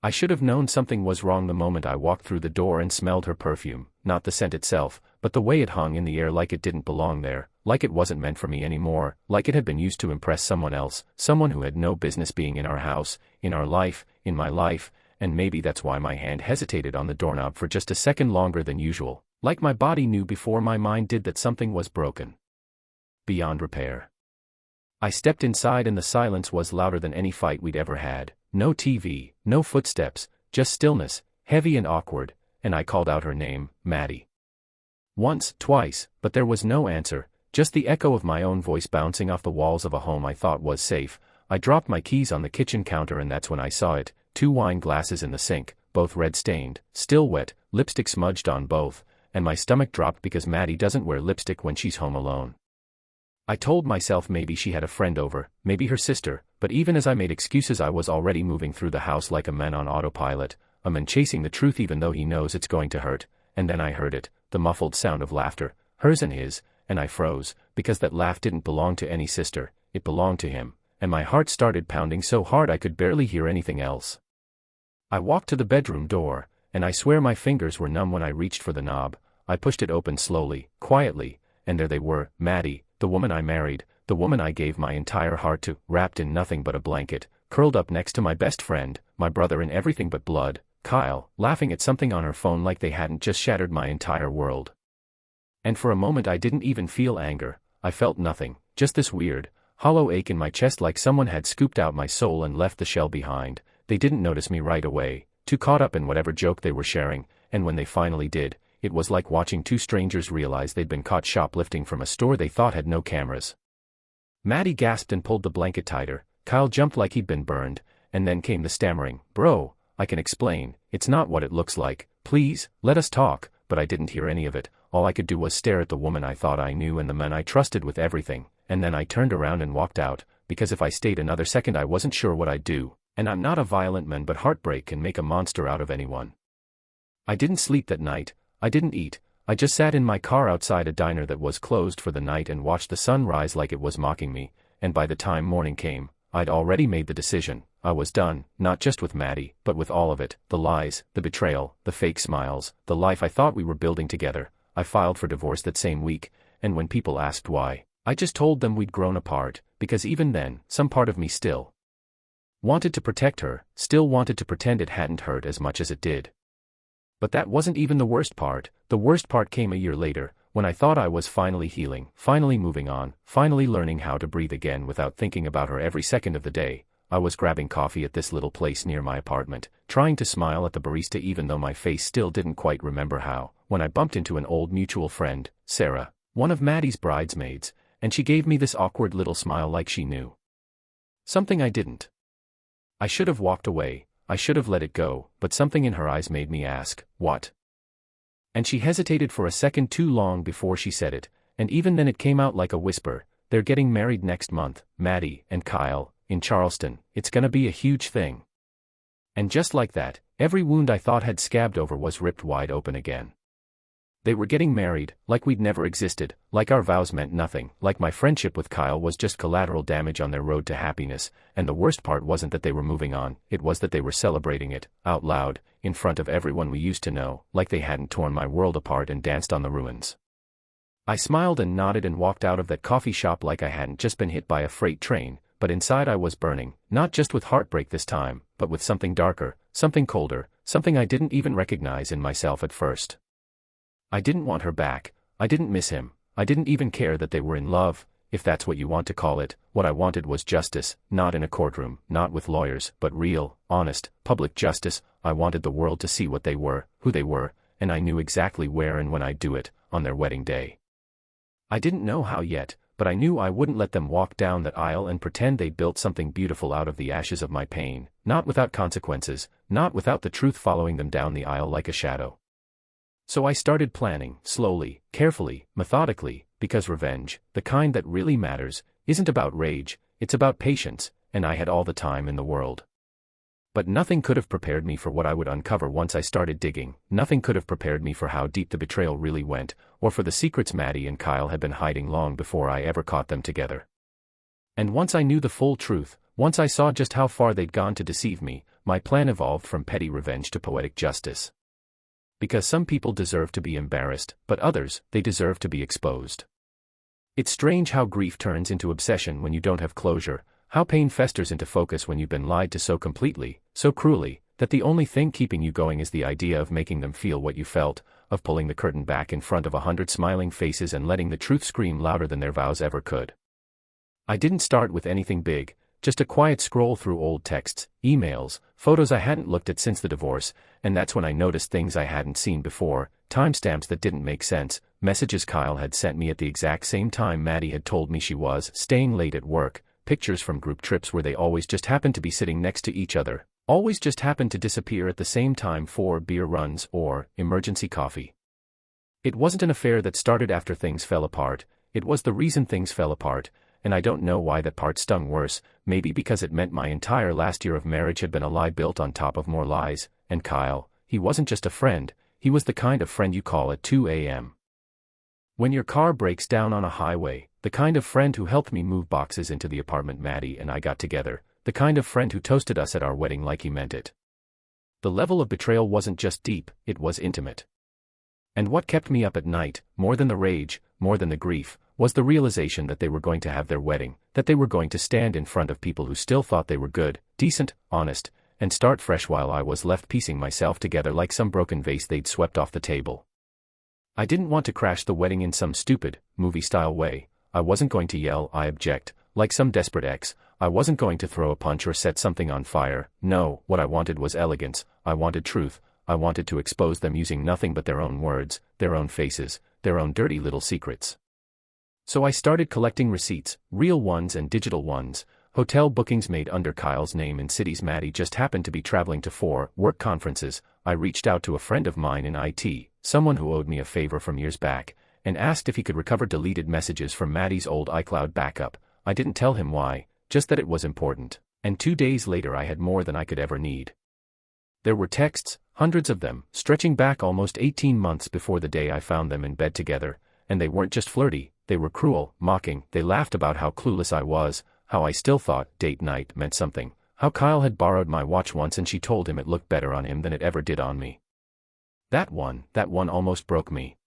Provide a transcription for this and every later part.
I should have known something was wrong the moment I walked through the door and smelled her perfume, not the scent itself, but the way it hung in the air like it didn't belong there, like it wasn't meant for me anymore, like it had been used to impress someone else, someone who had no business being in our house, in our life, in my life, and maybe that's why my hand hesitated on the doorknob for just a second longer than usual, like my body knew before my mind did that something was broken. Beyond repair. I stepped inside and the silence was louder than any fight we'd ever had. No TV, no footsteps, just stillness, heavy and awkward, and I called out her name, Maddie. Once, twice, but there was no answer, just the echo of my own voice bouncing off the walls of a home I thought was safe. I dropped my keys on the kitchen counter and that's when I saw it, 2 wine glasses in the sink, both red-stained, still wet, lipstick smudged on both, and my stomach dropped because Maddie doesn't wear lipstick when she's home alone. I told myself maybe she had a friend over, maybe her sister, but even as I made excuses I was already moving through the house like a man on autopilot, a man chasing the truth even though he knows it's going to hurt, and then I heard it, the muffled sound of laughter, hers and his, and I froze, because that laugh didn't belong to any sister, it belonged to him, and my heart started pounding so hard I could barely hear anything else. I walked to the bedroom door, and I swear my fingers were numb when I reached for the knob. I pushed it open slowly, quietly, and there they were, Maddie, the woman I married, the woman I gave my entire heart to, wrapped in nothing but a blanket, curled up next to my best friend, my brother in everything but blood, Kyle, laughing at something on her phone like they hadn't just shattered my entire world. And for a moment I didn't even feel anger, I felt nothing, just this weird, hollow ache in my chest like someone had scooped out my soul and left the shell behind. They didn't notice me right away, too caught up in whatever joke they were sharing, and when they finally did, it was like watching 2 strangers realize they'd been caught shoplifting from a store they thought had no cameras. Maddie gasped and pulled the blanket tighter, Kyle jumped like he'd been burned, and then came the stammering, "Bro, I can explain, it's not what it looks like, please, let us talk," but I didn't hear any of it. All I could do was stare at the woman I thought I knew and the man I trusted with everything, and then I turned around and walked out, because if I stayed another second I wasn't sure what I'd do, and I'm not a violent man but heartbreak can make a monster out of anyone. I didn't sleep that night, I didn't eat, I just sat in my car outside a diner that was closed for the night and watched the sun rise like it was mocking me, and by the time morning came, I'd already made the decision. I was done, not just with Maddie, but with all of it, the lies, the betrayal, the fake smiles, the life I thought we were building together. I filed for divorce that same week, and when people asked why, I just told them we'd grown apart, because even then, some part of me still wanted to protect her, still wanted to pretend it hadn't hurt as much as it did. But that wasn't even the worst part came a year later, when I thought I was finally healing, finally moving on, finally learning how to breathe again without thinking about her every second of the day. I was grabbing coffee at this little place near my apartment, trying to smile at the barista even though my face still didn't quite remember how, when I bumped into an old mutual friend, Sarah, one of Maddie's bridesmaids, and she gave me this awkward little smile like she knew something I didn't. I should have walked away, I should have let it go, but something in her eyes made me ask, "What?" And she hesitated for a second too long before she said it, and even then it came out like a whisper, "They're getting married next month, Maddie and Kyle, in Charleston, it's gonna be a huge thing." And just like that, every wound I thought had scabbed over was ripped wide open again. They were getting married, like we'd never existed, like our vows meant nothing, like my friendship with Kyle was just collateral damage on their road to happiness, and the worst part wasn't that they were moving on, it was that they were celebrating it, out loud, in front of everyone we used to know, like they hadn't torn my world apart and danced on the ruins. I smiled and nodded and walked out of that coffee shop like I hadn't just been hit by a freight train, but inside I was burning, not just with heartbreak this time, but with something darker, something colder, something I didn't even recognize in myself at first. I didn't want her back, I didn't miss him, I didn't even care that they were in love, if that's what you want to call it. What I wanted was justice, not in a courtroom, not with lawyers, but real, honest, public justice. I wanted the world to see what they were, who they were, and I knew exactly where and when I'd do it, on their wedding day. I didn't know how yet, but I knew I wouldn't let them walk down that aisle and pretend they built something beautiful out of the ashes of my pain, not without consequences, not without the truth following them down the aisle like a shadow. So I started planning, slowly, carefully, methodically, because revenge, the kind that really matters, isn't about rage, it's about patience, and I had all the time in the world. But nothing could have prepared me for what I would uncover once I started digging, nothing could have prepared me for how deep the betrayal really went, or for the secrets Maddie and Kyle had been hiding long before I ever caught them together. And once I knew the full truth, once I saw just how far they'd gone to deceive me, my plan evolved from petty revenge to poetic justice. Because some people deserve to be embarrassed, but others, they deserve to be exposed. It's strange how grief turns into obsession when you don't have closure, how pain festers into focus when you've been lied to so completely, so cruelly, that the only thing keeping you going is the idea of making them feel what you felt, of pulling the curtain back in front of 100 smiling faces and letting the truth scream louder than their vows ever could. I didn't start with anything big, just a quiet scroll through old texts, emails, photos I hadn't looked at since the divorce, and that's when I noticed things I hadn't seen before, timestamps that didn't make sense, messages Kyle had sent me at the exact same time Maddie had told me she was, staying late at work, pictures from group trips where they always just happened to be sitting next to each other, always just happened to disappear at the same time for beer runs or emergency coffee. It wasn't an affair that started after things fell apart, it was the reason things fell apart, and I don't know why that part stung worse, maybe because it meant my entire last year of marriage had been a lie built on top of more lies, and Kyle, he wasn't just a friend, he was the kind of friend you call at 2 a.m. when your car breaks down on a highway, the kind of friend who helped me move boxes into the apartment Maddie and I got together, the kind of friend who toasted us at our wedding like he meant it. The level of betrayal wasn't just deep, it was intimate. And what kept me up at night, more than the rage, more than the grief, was the realization that they were going to have their wedding, that they were going to stand in front of people who still thought they were good, decent, honest, and start fresh while I was left piecing myself together like some broken vase they'd swept off the table. I didn't want to crash the wedding in some stupid, movie-style way. I wasn't going to yell, I object, like some desperate ex. I wasn't going to throw a punch or set something on fire. No, what I wanted was elegance, I wanted truth, I wanted to expose them using nothing but their own words, their own faces, their own dirty little secrets. So I started collecting receipts, real ones and digital ones, hotel bookings made under Kyle's name in cities Maddie just happened to be traveling to for work conferences. I reached out to a friend of mine in IT, someone who owed me a favor from years back, and asked if he could recover deleted messages from Maddie's old iCloud backup. I didn't tell him why, just that it was important, and 2 days later I had more than I could ever need. There were texts, hundreds of them, stretching back almost 18 months before the day I found them in bed together, and they weren't just flirty, they were cruel, mocking. They laughed about how clueless I was, how I still thought date night meant something, how Kyle had borrowed my watch once and she told him it looked better on him than it ever did on me. That one almost broke me.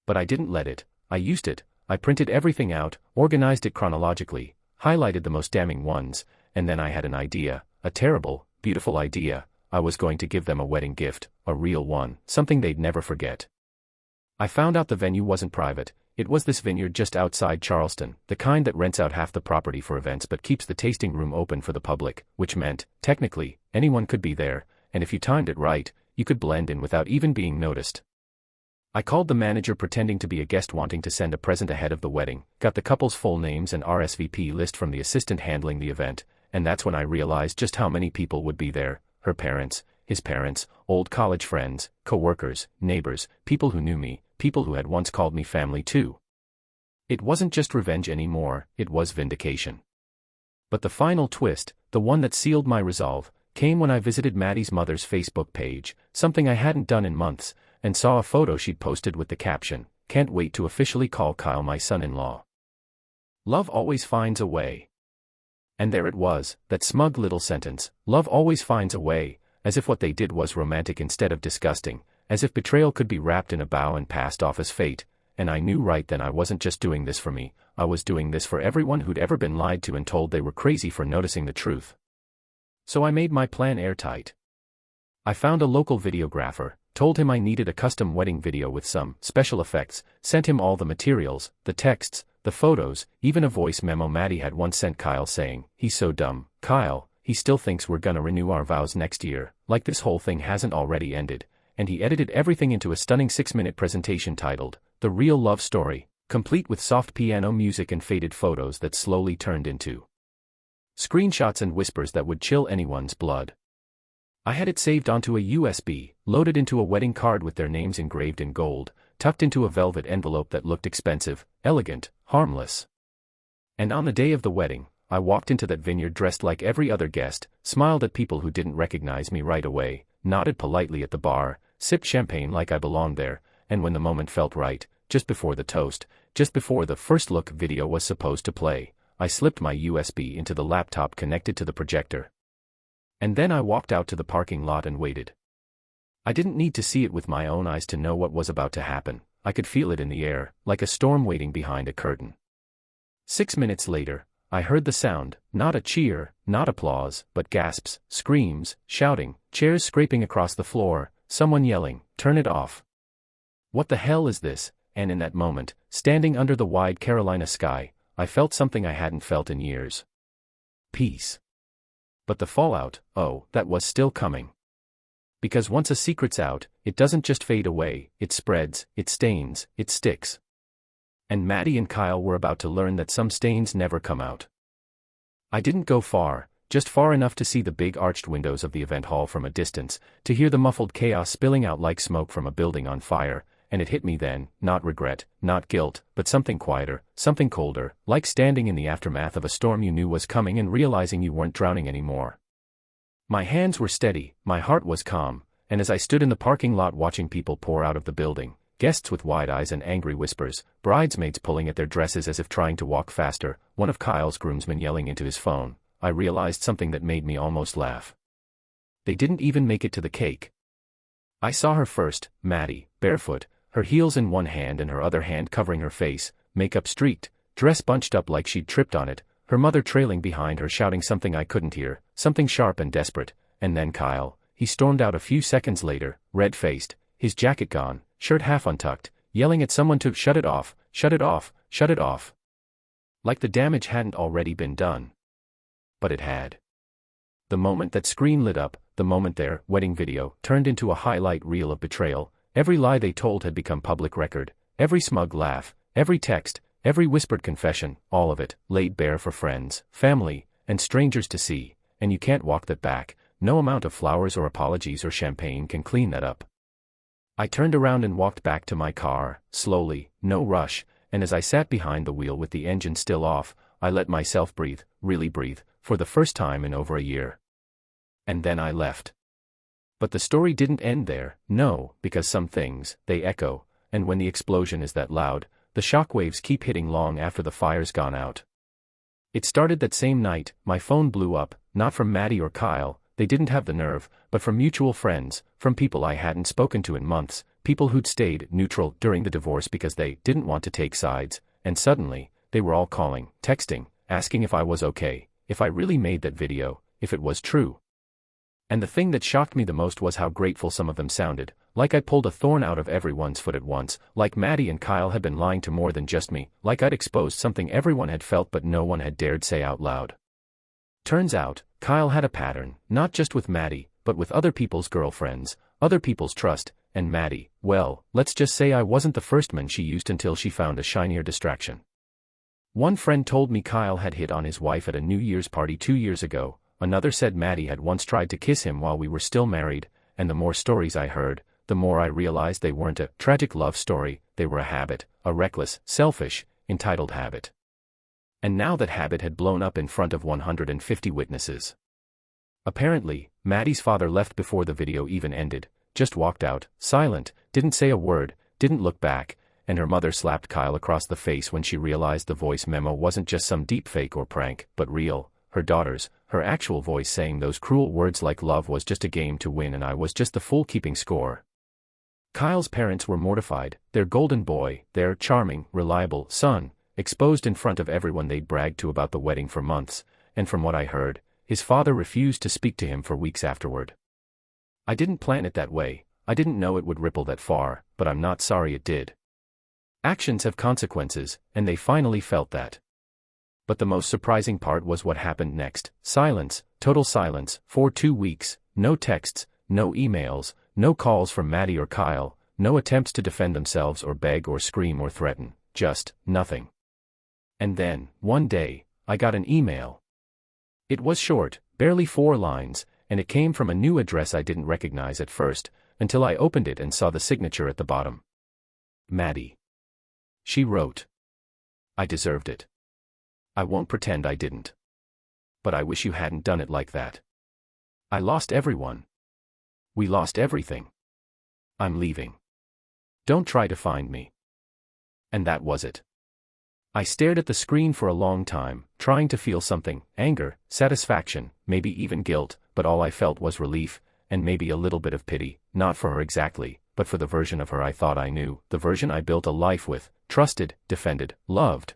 But I didn't let it. I used it. I printed everything out, organized it chronologically, highlighted the most damning ones, and then I had an idea, a terrible, beautiful idea. I was going to give them a wedding gift, a real one, something they'd never forget. I found out the venue wasn't private. It was this vineyard just outside Charleston, the kind that rents out half the property for events but keeps the tasting room open for the public, which meant, technically, anyone could be there, and if you timed it right, you could blend in without even being noticed. I called the manager pretending to be a guest wanting to send a present ahead of the wedding, got the couple's full names and RSVP list from the assistant handling the event, and that's when I realized just how many people would be there, her parents, his parents, old college friends, co-workers, neighbors, people who knew me, people who had once called me family too. It wasn't just revenge anymore, it was vindication. But the final twist, the one that sealed my resolve, came when I visited Maddie's mother's Facebook page, something I hadn't done in months, and saw a photo she'd posted with the caption, "Can't wait to officially call Kyle my son-in-law. Love always finds a way." And there it was, that smug little sentence, love always finds a way, as if what they did was romantic instead of disgusting, as if betrayal could be wrapped in a bow and passed off as fate, and I knew right then I wasn't just doing this for me, I was doing this for everyone who'd ever been lied to and told they were crazy for noticing the truth. So I made my plan airtight. I found a local videographer, told him I needed a custom wedding video with some special effects, sent him all the materials, the texts, the photos, even a voice memo Maddie had once sent Kyle saying, "He's so dumb, Kyle, he still thinks we're gonna renew our vows next year, like this whole thing hasn't already ended," and he edited everything into a stunning 6-minute presentation titled, "The Real Love Story," complete with soft piano music and faded photos that slowly turned into screenshots and whispers that would chill anyone's blood. I had it saved onto a USB, loaded into a wedding card with their names engraved in gold, tucked into a velvet envelope that looked expensive, elegant, harmless. And on the day of the wedding, I walked into that vineyard dressed like every other guest, smiled at people who didn't recognize me right away, nodded politely at the bar, sipped champagne like I belonged there, and when the moment felt right, just before the toast, just before the first look video was supposed to play, I slipped my USB into the laptop connected to the projector. And then I walked out to the parking lot and waited. I didn't need to see it with my own eyes to know what was about to happen. I could feel it in the air, like a storm waiting behind a curtain. 6 minutes later, I heard the sound, not a cheer, not applause, but gasps, screams, shouting, chairs scraping across the floor, someone yelling, "Turn it off. What the hell is this?" And in that moment, standing under the wide Carolina sky, I felt something I hadn't felt in years. Peace. But the fallout, oh, that was still coming. Because once a secret's out, it doesn't just fade away, it spreads, it stains, it sticks. And Maddie and Kyle were about to learn that some stains never come out. I didn't go far, just far enough to see the big arched windows of the event hall from a distance, to hear the muffled chaos spilling out like smoke from a building on fire, and it hit me then, not regret, not guilt, but something quieter, something colder, like standing in the aftermath of a storm you knew was coming and realizing you weren't drowning anymore. My hands were steady, my heart was calm, and as I stood in the parking lot watching people pour out of the building, guests with wide eyes and angry whispers, bridesmaids pulling at their dresses as if trying to walk faster, one of Kyle's groomsmen yelling into his phone, I realized something that made me almost laugh. They didn't even make it to the cake. I saw her first, Maddie, barefoot, her heels in one hand and her other hand covering her face, makeup streaked, dress bunched up like she'd tripped on it, her mother trailing behind her shouting something I couldn't hear, something sharp and desperate, and then Kyle, he stormed out a few seconds later, red-faced, his jacket gone, shirt half untucked, yelling at someone to shut it off, shut it off, shut it off. Like the damage hadn't already been done. But it had. The moment that screen lit up, the moment their wedding video turned into a highlight reel of betrayal, every lie they told had become public record, every smug laugh, every text, every whispered confession, all of it, laid bare for friends, family, and strangers to see, and you can't walk that back, no amount of flowers or apologies or champagne can clean that up. I turned around and walked back to my car, slowly, no rush, and as I sat behind the wheel with the engine still off, I let myself breathe, really breathe, for the first time in over a year. And then I left. But the story didn't end there, no, because some things, they echo, and when the explosion is that loud, the shockwaves keep hitting long after the fire's gone out. It started that same night, my phone blew up, not from Maddie or Kyle, they didn't have the nerve, but from mutual friends, from people I hadn't spoken to in months, people who'd stayed neutral during the divorce because they didn't want to take sides, and suddenly, they were all calling, texting, asking if I was okay, if I really made that video, if it was true. And the thing that shocked me the most was how grateful some of them sounded, like I pulled a thorn out of everyone's foot at once, like Maddie and Kyle had been lying to more than just me, like I'd exposed something everyone had felt but no one had dared say out loud. Turns out, Kyle had a pattern, not just with Maddie, but with other people's girlfriends, other people's trust, and Maddie, well, let's just say I wasn't the first man she used until she found a shinier distraction. One friend told me Kyle had hit on his wife at a New Year's party 2 years ago, another said Maddie had once tried to kiss him while we were still married, and the more stories I heard, the more I realized they weren't a tragic love story, they were a habit, a reckless, selfish, entitled habit. And now that habit had blown up in front of 150 witnesses. Apparently, Maddie's father left before the video even ended, just walked out, silent, didn't say a word, didn't look back, and her mother slapped Kyle across the face when she realized the voice memo wasn't just some deepfake or prank, but real, her daughter's, her actual voice saying those cruel words like love was just a game to win and I was just the fool keeping score. Kyle's parents were mortified, their golden boy, their charming, reliable son, exposed in front of everyone they'd bragged to about the wedding for months, and from what I heard, his father refused to speak to him for weeks afterward. I didn't plan it that way, I didn't know it would ripple that far, but I'm not sorry it did. Actions have consequences, and they finally felt that. But the most surprising part was what happened next. Silence, total silence, for 2 weeks, no texts, no emails, no calls from Maddie or Kyle, no attempts to defend themselves or beg or scream or threaten, just nothing. And then, one day, I got an email. It was short, barely 4 lines, and it came from a new address I didn't recognize at first, until I opened it and saw the signature at the bottom. Maddie. She wrote. I deserved it. I won't pretend I didn't. But I wish you hadn't done it like that. I lost everyone. We lost everything. I'm leaving. Don't try to find me. And that was it. I stared at the screen for a long time, trying to feel something, anger, satisfaction, maybe even guilt, but all I felt was relief, and maybe a little bit of pity, not for her exactly, but for the version of her I thought I knew, the version I built a life with, trusted, defended, loved.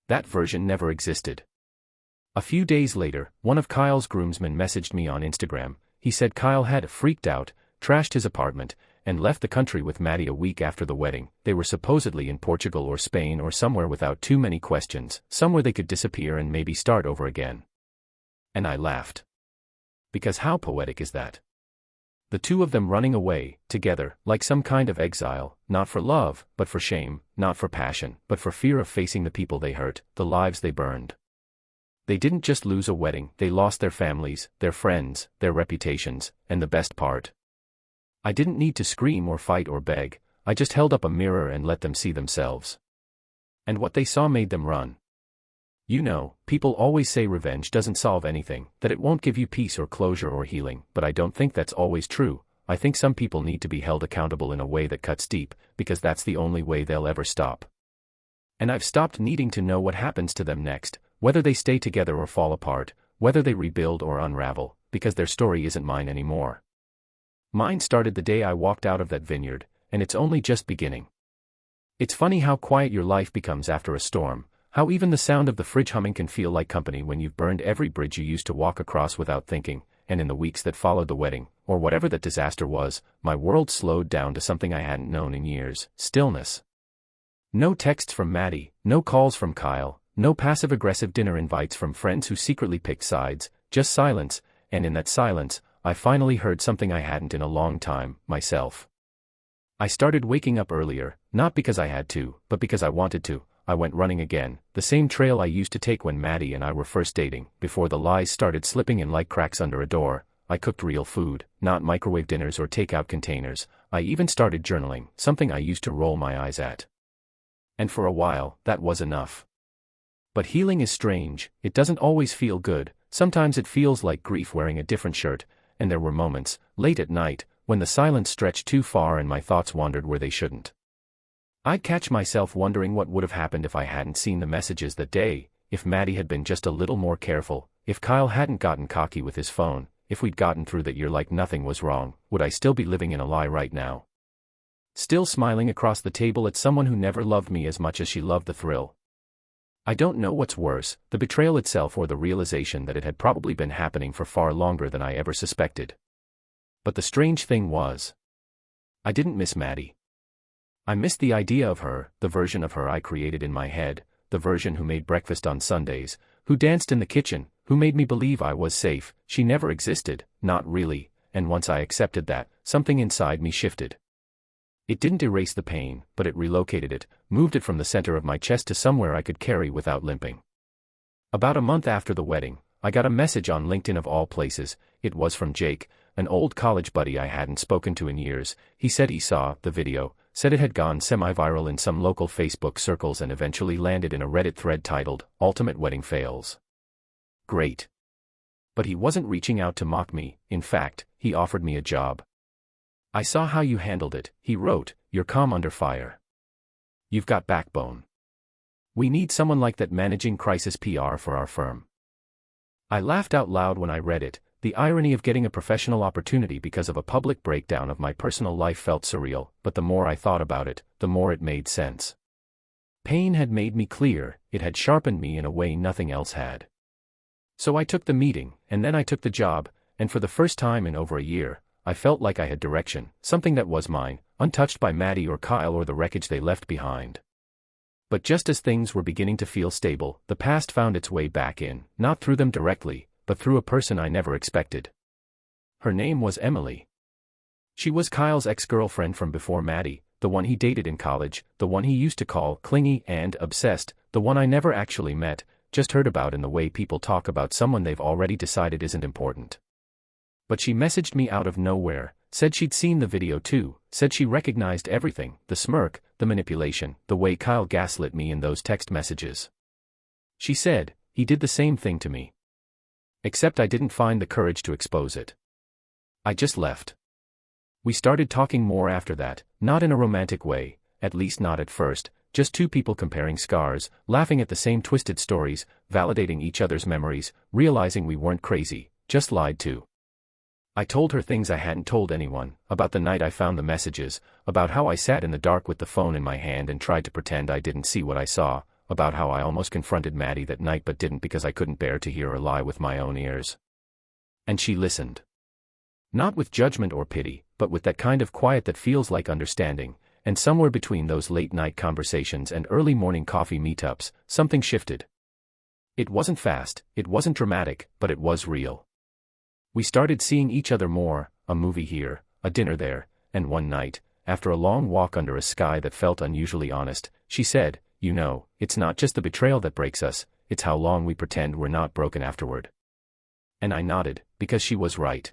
That version never existed. A few days later, one of Kyle's groomsmen messaged me on Instagram. He said Kyle had freaked out, trashed his apartment, and left the country with Maddie a week after the wedding. They were supposedly in Portugal or Spain or somewhere without too many questions, somewhere they could disappear and maybe start over again. And I laughed. Because how poetic is that? The two of them running away, together, like some kind of exile, not for love, but for shame, not for passion, but for fear of facing the people they hurt, the lives they burned. They didn't just lose a wedding, they lost their families, their friends, their reputations, and the best part. I didn't need to scream or fight or beg, I just held up a mirror and let them see themselves. And what they saw made them run. You know, people always say revenge doesn't solve anything, that it won't give you peace or closure or healing, but I don't think that's always true. I think some people need to be held accountable in a way that cuts deep, because that's the only way they'll ever stop. And I've stopped needing to know what happens to them next, whether they stay together or fall apart, whether they rebuild or unravel, because their story isn't mine anymore. Mine started the day I walked out of that vineyard, and it's only just beginning. It's funny how quiet your life becomes after a storm, how even the sound of the fridge humming can feel like company when you've burned every bridge you used to walk across without thinking, and in the weeks that followed the wedding, or whatever that disaster was, my world slowed down to something I hadn't known in years, stillness. No texts from Maddie, no calls from Kyle, no passive-aggressive dinner invites from friends who secretly picked sides, just silence, and in that silence, I finally heard something I hadn't in a long time, myself. I started waking up earlier, not because I had to, but because I wanted to. I went running again, the same trail I used to take when Maddie and I were first dating, before the lies started slipping in like cracks under a door. I cooked real food, not microwave dinners or takeout containers. I even started journaling, something I used to roll my eyes at. And for a while, that was enough. But healing is strange, it doesn't always feel good, sometimes it feels like grief wearing a different shirt, and there were moments, late at night, when the silence stretched too far and my thoughts wandered where they shouldn't. I'd catch myself wondering what would have happened if I hadn't seen the messages that day, if Maddie had been just a little more careful, if Kyle hadn't gotten cocky with his phone, if we'd gotten through that year like nothing was wrong, would I still be living in a lie right now? Still smiling across the table at someone who never loved me as much as she loved the thrill. I don't know what's worse, the betrayal itself or the realization that it had probably been happening for far longer than I ever suspected. But the strange thing was, I didn't miss Maddie. I missed the idea of her, the version of her I created in my head, the version who made breakfast on Sundays, who danced in the kitchen, who made me believe I was safe. She never existed, not really, and once I accepted that, something inside me shifted. It didn't erase the pain, but it relocated it, moved it from the center of my chest to somewhere I could carry without limping. About a month after the wedding, I got a message on LinkedIn of all places. It was from Jake, an old college buddy I hadn't spoken to in years. He said he saw the video, said it had gone semi-viral in some local Facebook circles and eventually landed in a Reddit thread titled, "Ultimate Wedding Fails." Great. But he wasn't reaching out to mock me, in fact, he offered me a job. "I saw how you handled it," he wrote, "you're calm under fire. You've got backbone. We need someone like that managing crisis PR for our firm." I laughed out loud when I read it. The irony of getting a professional opportunity because of a public breakdown of my personal life felt surreal, but the more I thought about it, the more it made sense. Pain had made me clear, it had sharpened me in a way nothing else had. So I took the meeting, and then I took the job, and for the first time in over a year, I felt like I had direction, something that was mine, untouched by Maddie or Kyle or the wreckage they left behind. But just as things were beginning to feel stable, the past found its way back in, not through them directly, but through a person I never expected. Her name was Emily. She was Kyle's ex-girlfriend from before Maddie, the one he dated in college, the one he used to call clingy and obsessed, the one I never actually met, just heard about in the way people talk about someone they've already decided isn't important. But she messaged me out of nowhere, said she'd seen the video too, said she recognized everything, the smirk, the manipulation, the way Kyle gaslit me in those text messages. She said, he did the same thing to me. Except I didn't find the courage to expose it. I just left. We started talking more after that, not in a romantic way, at least not at first, just two people comparing scars, laughing at the same twisted stories, validating each other's memories, realizing we weren't crazy, just lied to. I told her things I hadn't told anyone, about the night I found the messages, about how I sat in the dark with the phone in my hand and tried to pretend I didn't see what I saw, about how I almost confronted Maddie that night but didn't because I couldn't bear to hear her lie with my own ears. And she listened. Not with judgment or pity, but with that kind of quiet that feels like understanding, and somewhere between those late-night conversations and early morning coffee meetups, something shifted. It wasn't fast, it wasn't dramatic, but it was real. We started seeing each other more, a movie here, a dinner there, and one night, after a long walk under a sky that felt unusually honest, she said, "You know, it's not just the betrayal that breaks us, it's how long we pretend we're not broken afterward." And I nodded, because she was right.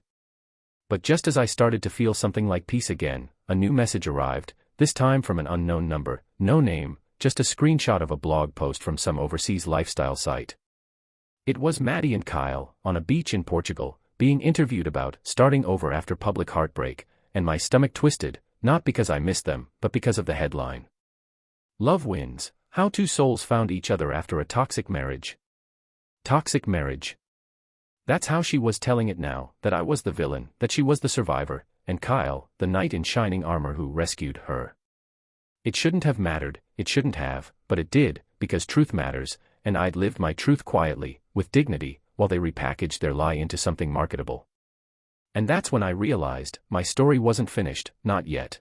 But just as I started to feel something like peace again, a new message arrived, this time from an unknown number, no name, just a screenshot of a blog post from some overseas lifestyle site. It was Maddie and Kyle, on a beach in Portugal, being interviewed about starting over after public heartbreak, and my stomach twisted, not because I missed them, but because of the headline. Love wins, how two souls found each other after a toxic marriage. Toxic marriage. That's how she was telling it now, that I was the villain, that she was the survivor, and Kyle, the knight in shining armor who rescued her. It shouldn't have mattered, it shouldn't have, but it did, because truth matters, and I'd lived my truth quietly, with dignity, while they repackaged their lie into something marketable. And that's when I realized, my story wasn't finished, not yet.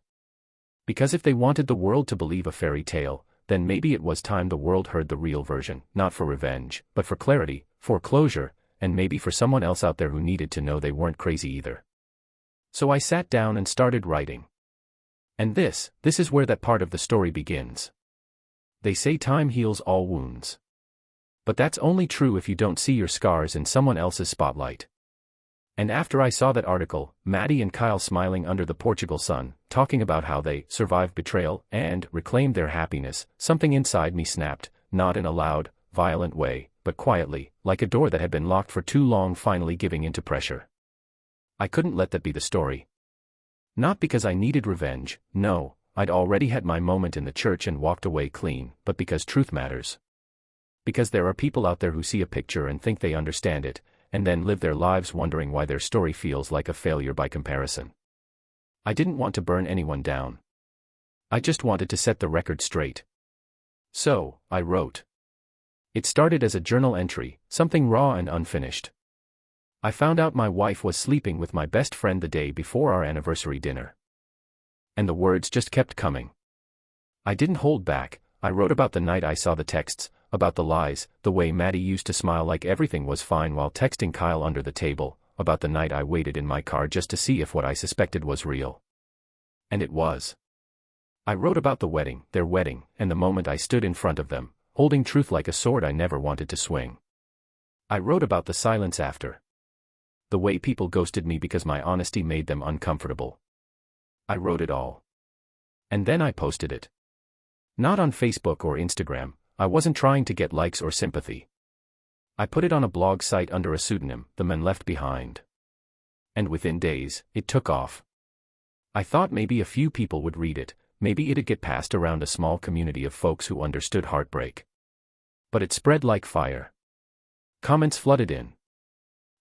Because if they wanted the world to believe a fairy tale, then maybe it was time the world heard the real version, not for revenge, but for clarity, for closure, and maybe for someone else out there who needed to know they weren't crazy either. So I sat down and started writing. And this is where that part of the story begins. They say time heals all wounds. But that's only true if you don't see your scars in someone else's spotlight. And after I saw that article, Maddie and Kyle smiling under the Portugal sun, talking about how they survived betrayal and reclaimed their happiness, something inside me snapped, not in a loud, violent way, but quietly, like a door that had been locked for too long finally giving into pressure. I couldn't let that be the story. Not because I needed revenge, no, I'd already had my moment in the church and walked away clean, but because truth matters. Because there are people out there who see a picture and think they understand it, and then live their lives wondering why their story feels like a failure by comparison. I didn't want to burn anyone down. I just wanted to set the record straight. So, I wrote. It started as a journal entry, something raw and unfinished. I found out my wife was sleeping with my best friend the day before our anniversary dinner. And the words just kept coming. I didn't hold back, I wrote about the night I saw the texts, about the lies, the way Maddie used to smile like everything was fine while texting Kyle under the table, about the night I waited in my car just to see if what I suspected was real. And it was. I wrote about the wedding, their wedding, and the moment I stood in front of them, holding truth like a sword I never wanted to swing. I wrote about the silence after. The way people ghosted me because my honesty made them uncomfortable. I wrote it all. And then I posted it. Not on Facebook or Instagram, I wasn't trying to get likes or sympathy. I put it on a blog site under a pseudonym, The Men Left Behind. And within days, it took off. I thought maybe a few people would read it, maybe it'd get passed around a small community of folks who understood heartbreak. But it spread like fire. Comments flooded in.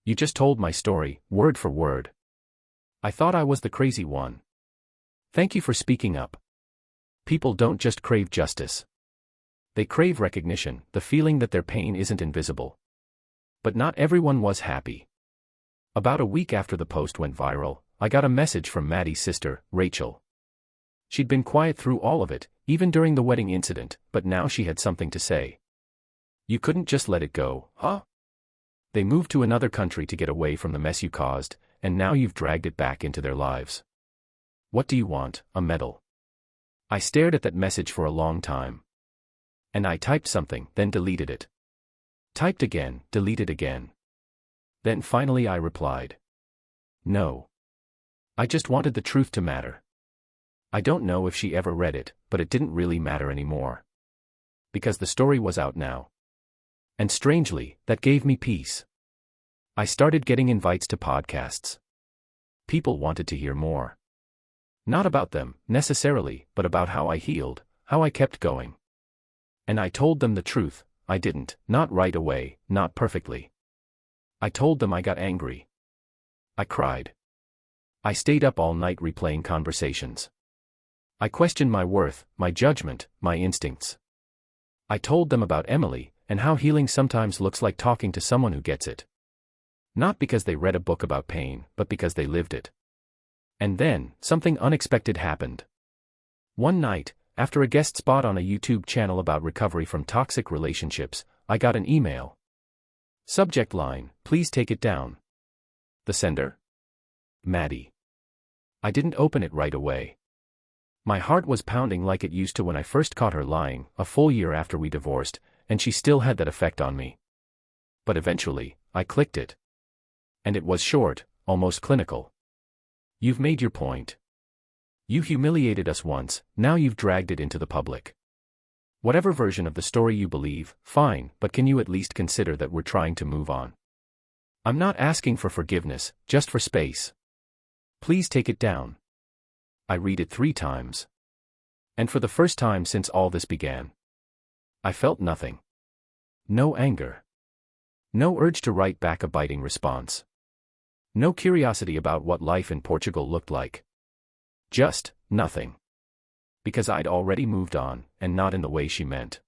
You just told my story, word for word. I thought I was the crazy one. Thank you for speaking up. People don't just crave justice. They crave recognition, the feeling that their pain isn't invisible. But not everyone was happy. About a week after the post went viral, I got a message from Maddie's sister, Rachel. She'd been quiet through all of it, even during the wedding incident, but now she had something to say. You couldn't just let it go, huh? They moved to another country to get away from the mess you caused, and now you've dragged it back into their lives. What do you want, a medal? I stared at that message for a long time. And I typed something, then deleted it. Typed again, deleted again. Then finally I replied. No. I just wanted the truth to matter. I don't know if she ever read it, but it didn't really matter anymore. Because the story was out now. And strangely, that gave me peace. I started getting invites to podcasts. People wanted to hear more. Not about them, necessarily, but about how I healed, how I kept going. And I told them the truth. I didn't, not right away, not perfectly. I told them I got angry. I cried. I stayed up all night replaying conversations. I questioned my worth, my judgment, my instincts. I told them about Emily, and how healing sometimes looks like talking to someone who gets it. Not because they read a book about pain, but because they lived it. And then, something unexpected happened. One night, after a guest spot on a YouTube channel about recovery from toxic relationships, I got an email. Subject line, please take it down. The sender? Maddie. I didn't open it right away. My heart was pounding like it used to when I first caught her lying, a full year after we divorced, and she still had that effect on me. But eventually, I clicked it. And it was short, almost clinical. You've made your point. You humiliated us once, now you've dragged it into the public. Whatever version of the story you believe, fine, but can you at least consider that we're trying to move on? I'm not asking for forgiveness, just for space. Please take it down. I read it 3 times. And for the first time since all this began, I felt nothing. No anger. No urge to write back a biting response. No curiosity about what life in Portugal looked like. Just nothing. Because I'd already moved on, and not in the way she meant.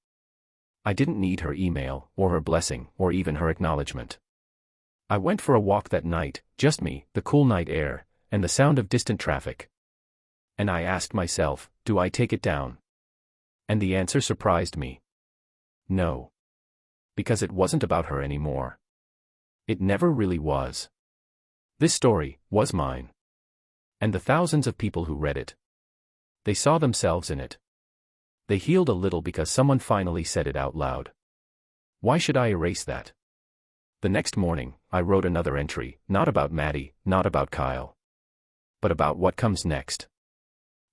I didn't need her email, or her blessing, or even her acknowledgement. I went for a walk that night, just me, the cool night air, and the sound of distant traffic. And I asked myself, do I take it down? And the answer surprised me. No. Because it wasn't about her anymore. It never really was. This story was mine. And the thousands of people who read it. They saw themselves in it. They healed a little because someone finally said it out loud. Why should I erase that? The next morning, I wrote another entry, not about Maddie, not about Kyle. But about what comes next.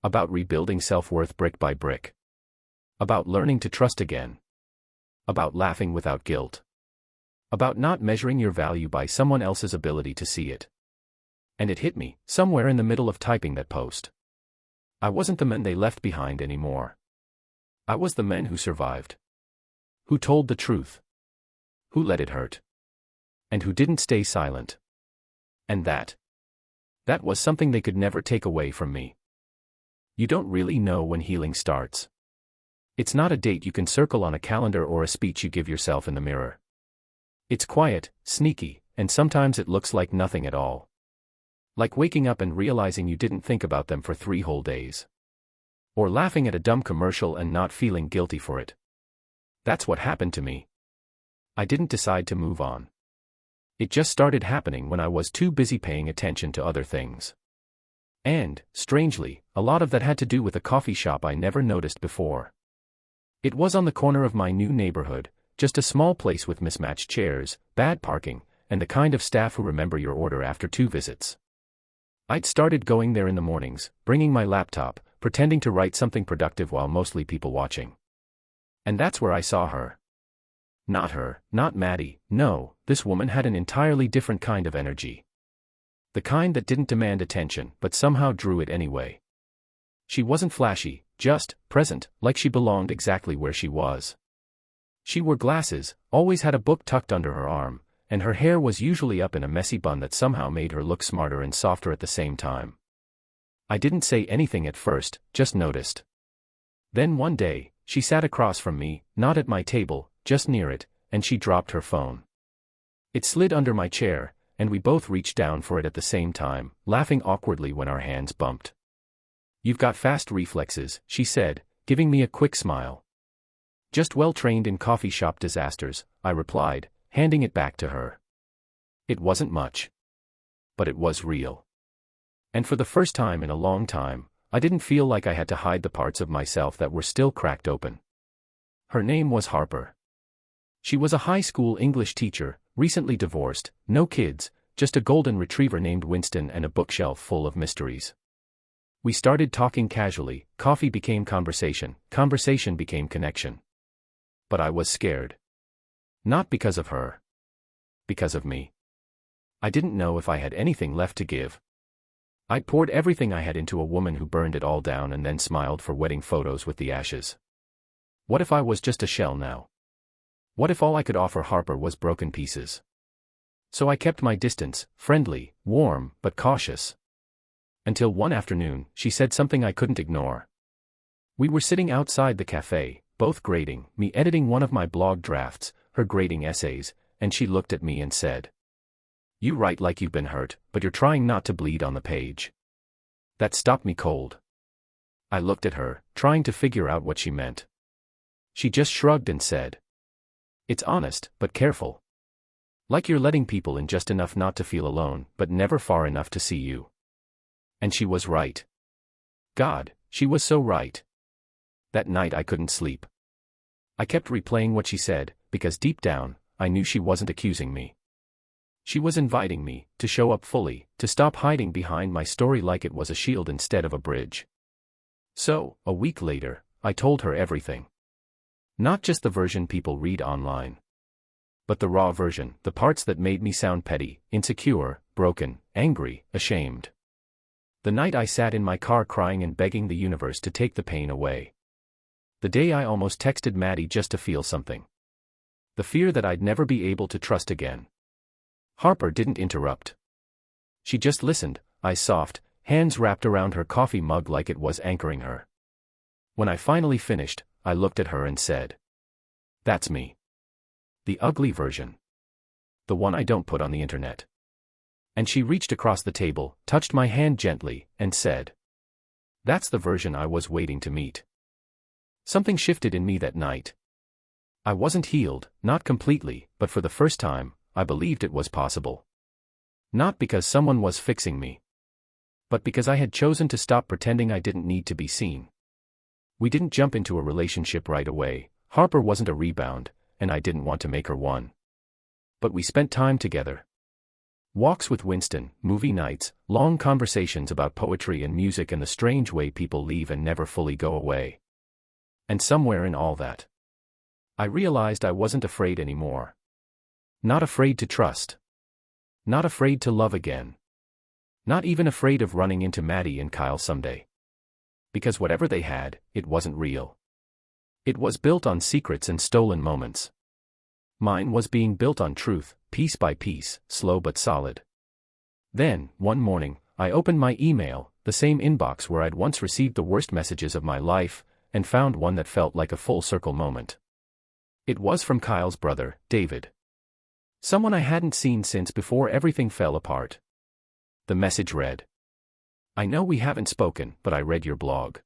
About rebuilding self-worth brick by brick. About learning to trust again. About laughing without guilt. About not measuring your value by someone else's ability to see it. And it hit me, somewhere in the middle of typing that post. I wasn't the man they left behind anymore. I was the man who survived. Who told the truth. Who let it hurt. And who didn't stay silent. And that was something they could never take away from me. You don't really know when healing starts. It's not a date you can circle on a calendar or a speech you give yourself in the mirror. It's quiet, sneaky, and sometimes it looks like nothing at all. Like waking up and realizing you didn't think about them for 3 whole days. Or laughing at a dumb commercial and not feeling guilty for it. That's what happened to me. I didn't decide to move on. It just started happening when I was too busy paying attention to other things. And, strangely, a lot of that had to do with a coffee shop I never noticed before. It was on the corner of my new neighborhood, just a small place with mismatched chairs, bad parking, and the kind of staff who remember your order after 2 visits. I'd started going there in the mornings, bringing my laptop, pretending to write something productive while mostly people watching. And that's where I saw her. Not her, not Maddie, no, this woman had an entirely different kind of energy. The kind that didn't demand attention but somehow drew it anyway. She wasn't flashy, just present, like she belonged exactly where she was. She wore glasses, always had a book tucked under her arm, and her hair was usually up in a messy bun that somehow made her look smarter and softer at the same time. I didn't say anything at first, just noticed. Then one day, she sat across from me, not at my table, just near it, and she dropped her phone. It slid under my chair, and we both reached down for it at the same time, laughing awkwardly when our hands bumped. "You've got fast reflexes," she said, giving me a quick smile. "Just well-trained in coffee shop disasters," I replied, handing it back to her. It wasn't much. But it was real. And for the first time in a long time, I didn't feel like I had to hide the parts of myself that were still cracked open. Her name was Harper. She was a high school English teacher, recently divorced, no kids, just a golden retriever named Winston and a bookshelf full of mysteries. We started talking casually, coffee became conversation, conversation became connection. But I was scared. Not because of her. Because of me. I didn't know if I had anything left to give. I'd poured everything I had into a woman who burned it all down and then smiled for wedding photos with the ashes. What if I was just a shell now? What if all I could offer Harper was broken pieces? So I kept my distance, friendly, warm, but cautious. Until one afternoon, she said something I couldn't ignore. We were sitting outside the cafe, both grading, me editing one of my blog drafts, her grading essays, and she looked at me and said, "You write like you've been hurt, but you're trying not to bleed on the page." That stopped me cold. I looked at her, trying to figure out what she meant. She just shrugged and said, "It's honest, but careful. Like you're letting people in just enough not to feel alone, but never far enough to see you." And she was right. God, she was so right. That night I couldn't sleep. I kept replaying what she said, because deep down, I knew she wasn't accusing me. She was inviting me to show up fully, to stop hiding behind my story like it was a shield instead of a bridge. So, a week later, I told her everything. Not just the version people read online, but the raw version, the parts that made me sound petty, insecure, broken, angry, ashamed. The night I sat in my car crying and begging the universe to take the pain away. The day I almost texted Maddie just to feel something. The fear that I'd never be able to trust again. Harper didn't interrupt. She just listened, eyes soft, hands wrapped around her coffee mug like it was anchoring her. When I finally finished, I looked at her and said, "That's me. The ugly version. The one I don't put on the internet." And she reached across the table, touched my hand gently, and said, "That's the version I was waiting to meet." Something shifted in me that night. I wasn't healed, not completely, but for the first time, I believed it was possible. Not because someone was fixing me, but because I had chosen to stop pretending I didn't need to be seen. We didn't jump into a relationship right away. Harper wasn't a rebound, and I didn't want to make her one. But we spent time together. Walks with Winston, movie nights, long conversations about poetry and music and the strange way people leave and never fully go away. And somewhere in all that, I realized I wasn't afraid anymore. Not afraid to trust. Not afraid to love again. Not even afraid of running into Maddie and Kyle someday. Because whatever they had, it wasn't real. It was built on secrets and stolen moments. Mine was being built on truth, piece by piece, slow but solid. Then, one morning, I opened my email, the same inbox where I'd once received the worst messages of my life, and found one that felt like a full circle moment. It was from Kyle's brother, David. Someone I hadn't seen since before everything fell apart. The message read, "I know we haven't spoken, but I read your blog.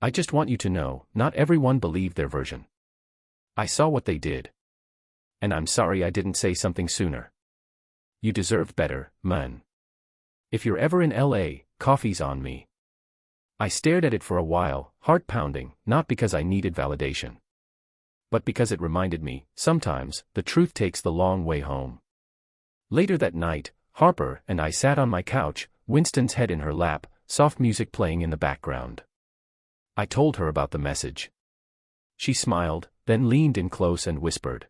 I just want you to know, not everyone believed their version. I saw what they did. And I'm sorry I didn't say something sooner. You deserved better, man. If you're ever in LA, coffee's on me." I stared at it for a while, heart pounding, not because I needed validation, but because it reminded me, sometimes, the truth takes the long way home. Later that night, Harper and I sat on my couch, Winston's head in her lap, soft music playing in the background. I told her about the message. She smiled, then leaned in close and whispered,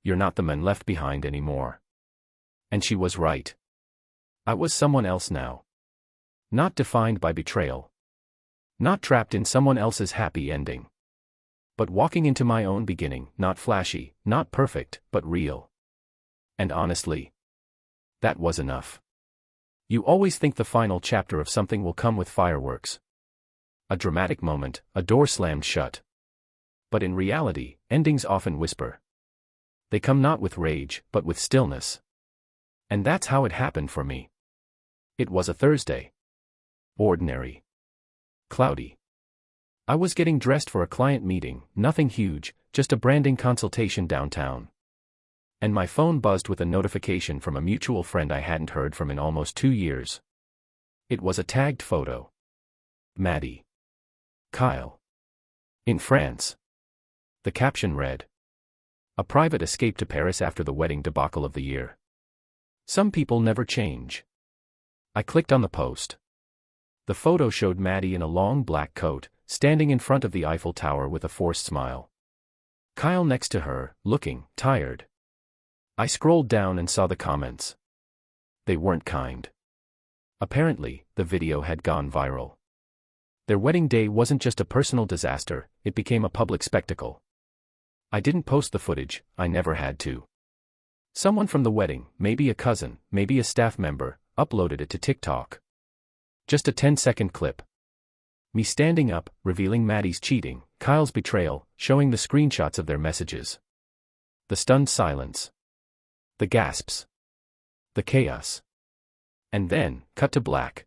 "You're not the man left behind anymore." And she was right. I was someone else now. Not defined by betrayal. Not trapped in someone else's happy ending. But walking into my own beginning, not flashy, not perfect, but real. And honestly, that was enough. You always think the final chapter of something will come with fireworks. A dramatic moment, a door slammed shut. But in reality, endings often whisper. They come not with rage, but with stillness. And that's how it happened for me. It was a Thursday. Ordinary. Cloudy. I was getting dressed for a client meeting, nothing huge, just a branding consultation downtown. And my phone buzzed with a notification from a mutual friend I hadn't heard from in almost 2 years. It was a tagged photo. Maddie. Kyle. In France. The caption read, "A private escape to Paris after the wedding debacle of the year. Some people never change." I clicked on the post. The photo showed Maddie in a long black coat, standing in front of the Eiffel Tower with a forced smile. Kyle next to her, looking tired. I scrolled down and saw the comments. They weren't kind. Apparently, the video had gone viral. Their wedding day wasn't just a personal disaster, it became a public spectacle. I didn't post the footage, I never had to. Someone from the wedding, maybe a cousin, maybe a staff member, uploaded it to TikTok. Just a 10-second clip. Me standing up, revealing Maddie's cheating, Kyle's betrayal, showing the screenshots of their messages. The stunned silence. The gasps. The chaos. And then, cut to black.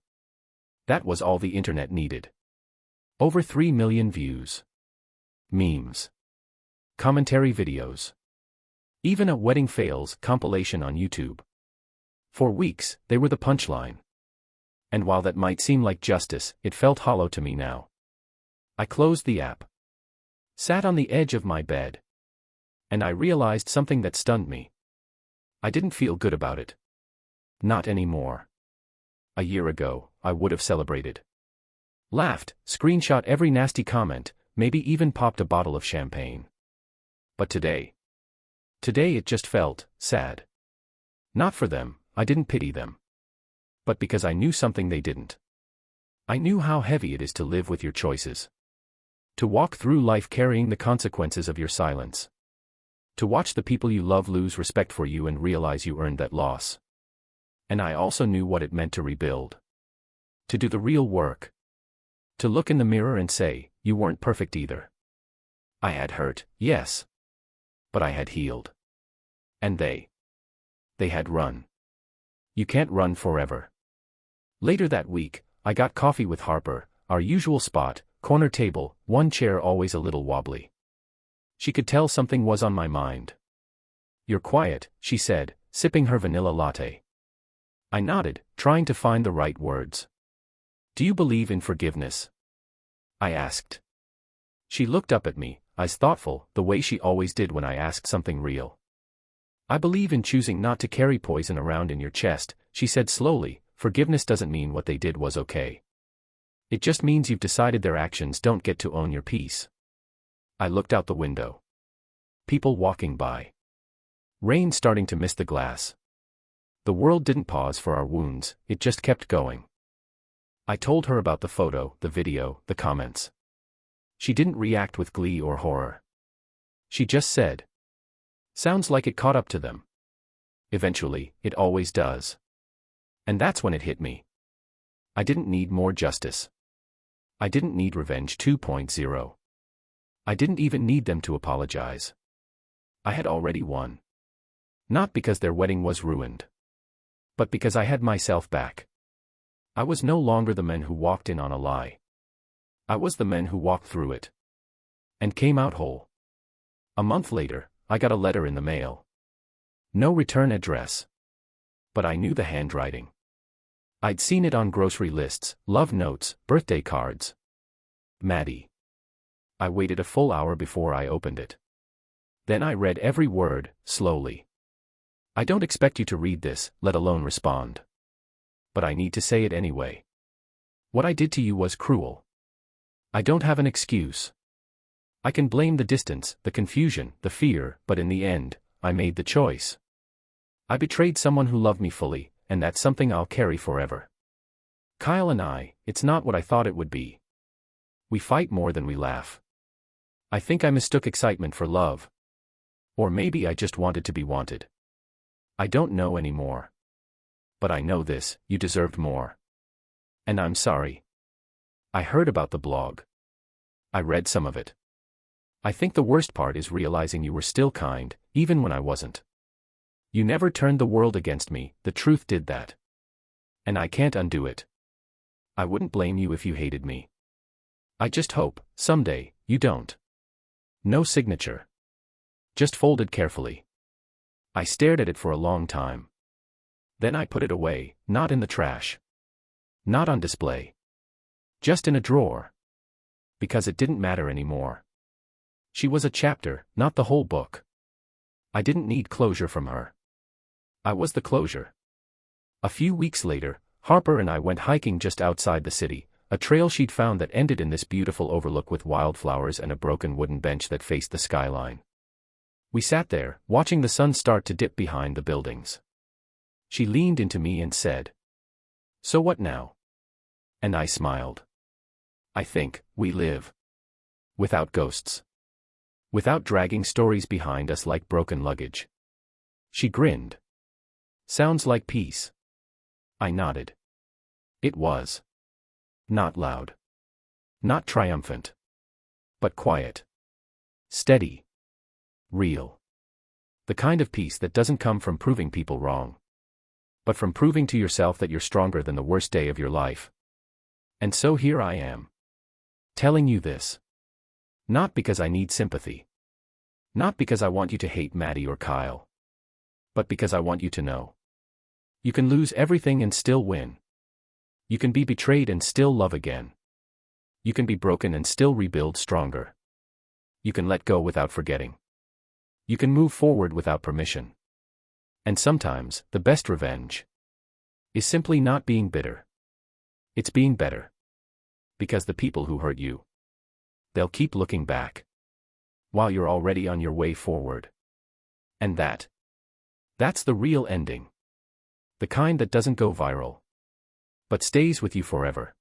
That was all the internet needed. Over 3 million views. Memes. Commentary videos. Even a wedding fails compilation on YouTube. For weeks, they were the punchline. And while that might seem like justice, it felt hollow to me now. I closed the app. Sat on the edge of my bed. And I realized something that stunned me. I didn't feel good about it. Not anymore. A year ago, I would have celebrated. Laughed, screenshot every nasty comment, maybe even popped a bottle of champagne. But today it just felt sad. Not for them, I didn't pity them. But because I knew something they didn't. I knew how heavy it is to live with your choices. To walk through life carrying the consequences of your silence. To watch the people you love lose respect for you and realize you earned that loss. And I also knew what it meant to rebuild. To do the real work. To look in the mirror and say, you weren't perfect either. I had hurt, yes. But I had healed. And they had run. You can't run forever. Later that week, I got coffee with Harper, our usual spot, corner table, one chair always a little wobbly. She could tell something was on my mind. You're quiet, she said, sipping her vanilla latte. I nodded, trying to find the right words. Do you believe in forgiveness? I asked. She looked up at me, eyes thoughtful, the way she always did when I asked something real. I believe in choosing not to carry poison around in your chest, she said slowly. Forgiveness doesn't mean what they did was okay. It just means you've decided their actions don't get to own your peace. I looked out the window. People walking by. Rain starting to mist the glass. The world didn't pause for our wounds, it just kept going. I told her about the photo, the video, the comments. She didn't react with glee or horror. She just said, sounds like it caught up to them. Eventually, it always does. And that's when it hit me. I didn't need more justice. I didn't need revenge 2.0. I didn't even need them to apologize. I had already won. Not because their wedding was ruined. But because I had myself back. I was no longer the man who walked in on a lie. I was the man who walked through it. And came out whole. A month later, I got a letter in the mail. No return address. But I knew the handwriting. I'd seen it on grocery lists, love notes, birthday cards. Maddie. I waited a full hour before I opened it. Then I read every word, slowly. I don't expect you to read this, let alone respond. But I need to say it anyway. What I did to you was cruel. I don't have an excuse. I can blame the distance, the confusion, the fear, but in the end, I made the choice. I betrayed someone who loved me fully, and that's something I'll carry forever. Kyle and I, it's not what I thought it would be. We fight more than we laugh. I think I mistook excitement for love. Or maybe I just wanted to be wanted. I don't know anymore. But I know this, you deserved more. And I'm sorry. I heard about the blog. I read some of it. I think the worst part is realizing you were still kind, even when I wasn't. You never turned the world against me, the truth did that. And I can't undo it. I wouldn't blame you if you hated me. I just hope, someday, you don't. No signature. Just folded carefully. I stared at it for a long time. Then I put it away, not in the trash. Not on display. Just in a drawer. Because it didn't matter anymore. She was a chapter, not the whole book. I didn't need closure from her. I was the closure. A few weeks later, Harper and I went hiking just outside the city, a trail she'd found that ended in this beautiful overlook with wildflowers and a broken wooden bench that faced the skyline. We sat there, watching the sun start to dip behind the buildings. She leaned into me and said, "So what now?" And I smiled. I think, we live. Without ghosts. Without dragging stories behind us like broken luggage. She grinned. Sounds like peace. I nodded. It was. Not loud. Not triumphant. But quiet. Steady. Real. The kind of peace that doesn't come from proving people wrong, but from proving to yourself that you're stronger than the worst day of your life. And so here I am. Telling you this. Not because I need sympathy. Not because I want you to hate Maddie or Kyle. But because I want you to know. You can lose everything and still win. You can be betrayed and still love again. You can be broken and still rebuild stronger. You can let go without forgetting. You can move forward without permission. And sometimes, the best revenge is simply not being bitter. It's being better. Because the people who hurt you, they'll keep looking back while you're already on your way forward. And that's the real ending. The kind that doesn't go viral, but stays with you forever.